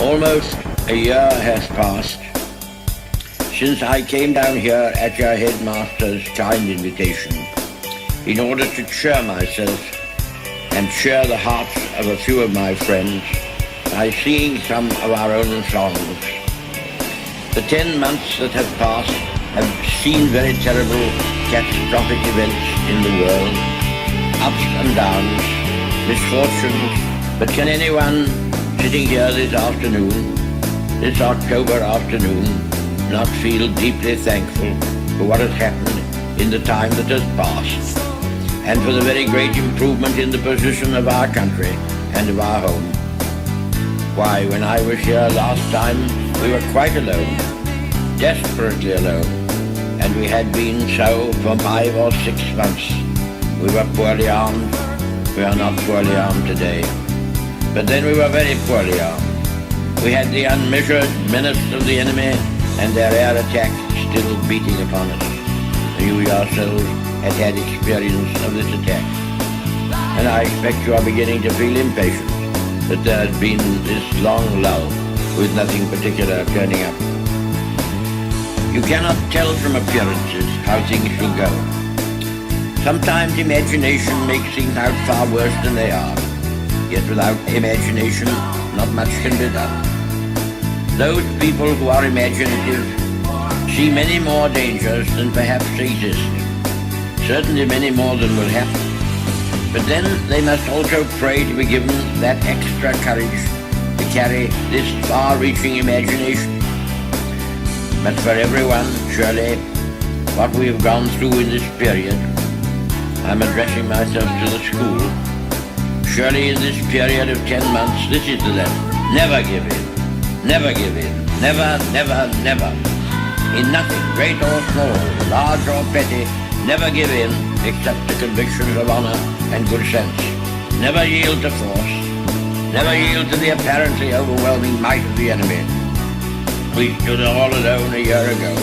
Almost a year has passed since I came down here at your headmaster's kind invitation in order to cheer myself and cheer the hearts of a few of my friends by singing some of our own songs. The 10 months that have passed have seen very terrible, catastrophic events in the world, ups and downs, misfortunes, but can anyone sitting here this afternoon, this October afternoon, not feel deeply thankful for what has happened in the time that has passed, and for the very great improvement in the position of our country and of our home? Why, when I was here last time, we were quite alone, desperately alone, and we had been so for 5 or 6 months. We were poorly armed. We are not poorly armed today. But then we were very poorly armed. We had the unmeasured menace of the enemy and their air attack still beating upon us. You yourselves had experience of this attack. And I expect you are beginning to feel impatient that there has been this long lull with nothing particular turning up. You cannot tell from appearances how things will go. Sometimes imagination makes things out far worse than they are. Yet without imagination, not much can be done. Those people who are imaginative see many more dangers than perhaps exist, certainly many more than will happen. But then they must also pray to be given that extra courage to carry this far-reaching imagination. But for everyone, surely, what we have gone through in this period, I'm addressing myself to the school, surely in this period of 10 months, this is the lesson. Never give in. Never give in. Never, never, never. In nothing, great or small, large or petty, never give in except to convictions of honor and good sense. Never yield to force. Never yield to the apparently overwhelming might of the enemy. We stood all alone a year ago,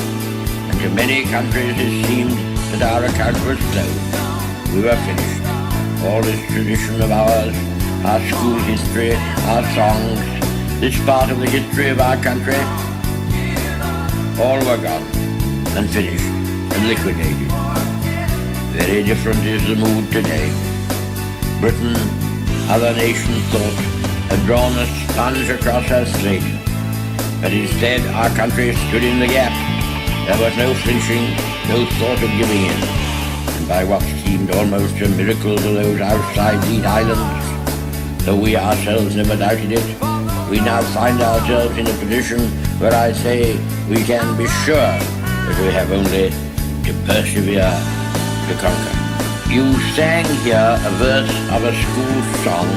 and to many countries it seemed that our account was closed. We were finished. All this tradition of ours, our school history, our songs, this part of the history of our country, all were gone and finished and liquidated. Very different is the mood today. Britain, other nations thought, had drawn a sponge across her slate, but instead our country stood in the gap. There was no flinching, no thought of giving in. And by what seemed almost a miracle to those outside these islands, though we ourselves never doubted it, we now find ourselves in a position where I say we can be sure that we have only to persevere to conquer. You sang here a verse of a school song.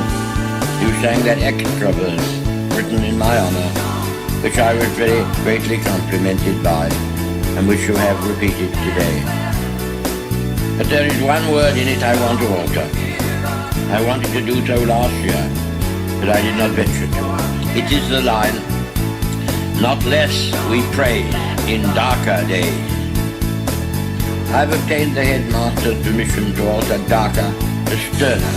You sang that extra verse written in my honor, which I was very greatly complimented by, and which you have repeated today. But there is one word in it I want to alter. I wanted to do so last year, but I did not venture to. It is the line, "Not less we praise in darker days." I've obtained the headmaster's permission to alter darker to sterner.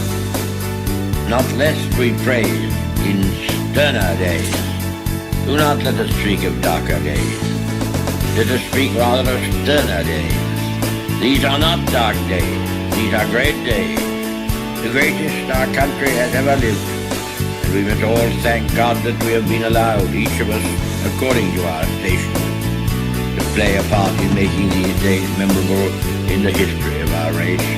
Not less we praise in sterner days. Do not let us speak of darker days. Let us speak rather of sterner days. These are not dark days. These are great days. The greatest our country has ever lived. And we must all thank God that we have been allowed, each of us according to our station, to play a part in making these days memorable in the history of our race.